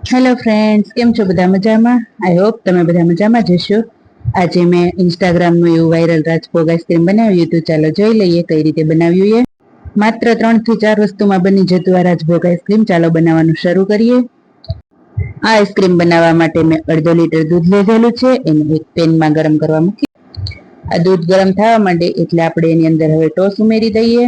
Hello friends, કેમ છો? બધા મજામાં? આઈ હોપ તમે બધા મજામાં જ હશો. આજે મેં ઇન્સ્ટાગ્રામનું એવું વાયરલ રાજભોગ આઈસ્ક્રીમ બનાવ્યું હતું. ચાલો જોઈ લઈએ કઈ રીતે બનાવ્યું એ. માત્ર 3 થી 4 વસ્તુમાં બની જતું આ રાજભોગ આઈસ્ક્રીમ. ચાલો બનાવવાનું શરૂ કરીએ. આ આઈસ્ક્રીમ બનાવવા માટે મેં 1/2 લીટર દૂધ લીધેલું છે. એને એક પેનમાં ગરમ કરવા મૂકી. આ દૂધ ગરમ થવા માંડે એટલે આપણે એની અંદર હવે ટોસ ઉમેરી દઈએ.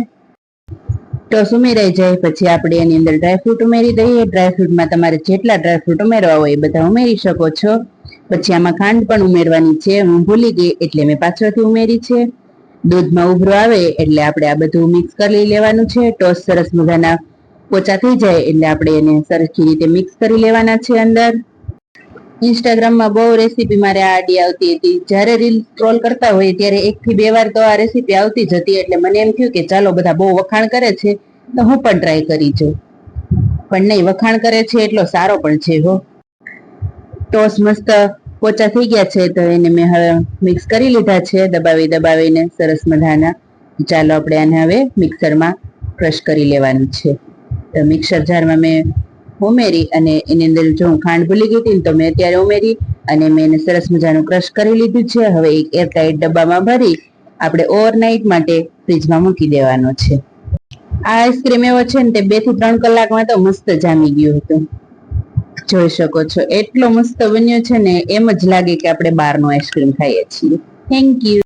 ટોસ ઉમેરાઈ જાય પછી આપણે એની અંદર ડ્રાયફ્રૂટ ઉમેરી દઈએ. ડ્રાયફ્રૂટમાં તમારે જેટલા ડ્રાયફ્રૂટ ઉમેરવા હોય એ બધા ઉમેરી શકો છો. પછી આમાં ખાંડ પણ ઉમેરવાની છે. હું ભૂલી ગઈ એટલે મેં પાછળથી ઉમેરી છે. દૂધમાં ઉભરો આવે એટલે આપણે આ બધું મિક્સ કરી લેવાનું છે. ટોસ સરસ મજાના પોચા થઈ જાય એટલે આપણે એને સરખી રીતે મિક્સ કરી લેવાના છે. અંદર ઇન્સ્ટાગ્રામમાં બહુ રેસીપી મારે આ આડી આવતી હતી. જ્યારે રીલ સ્ક્રોલ કરતા હોય ત્યારે 1 થી 2 વાર તો આ રેસીપી આવતી જ હતી. એટલે મને એમ થયું કે ચાલો બધા બહુ વખાણ કરે છે તો હું પણ ટ્રાય કરી જોઉં. પણ નહીં, વખાણ કરે છે એટલો સારો પણ છે હો. ટોસ મસ્ત પોચા થઈ ગયા છે તો એને મેં હવે મિક્સ કરી લીધા છે દબાવીને સરસ મજાના. ચાલો આપણે આને હવે મિક્સરમાં ક્રશ કરી લેવાનું છે. તો મિક્સર જારમાં મેં ઉમેરી અને એની અંદર જો ખાંડ ભૂલી ગઈ હતી તો મેં અત્યારે ઉમેરી અને મેં એને સરસ મજાનું ક્રશ કરી લીધું છે. હવે એક એરટાઇટ ડબ્બામાં ભરી આપણે ઓવરનાઇટ માટે ફ્રીજમાં મૂકી દેવાનો છે. આ આઈસ્ક્રીમ એવો છે ને તે 2 થી 3 કલાકમાં તો મસ્ત જામી ગયું હતું. જોઈ શકો છો એટલો મસ્ત બન્યો છે ને, એમ જ લાગે કે આપણે બહારનો આઈસ્ક્રીમ ખાઈએ છીએ. Thank you.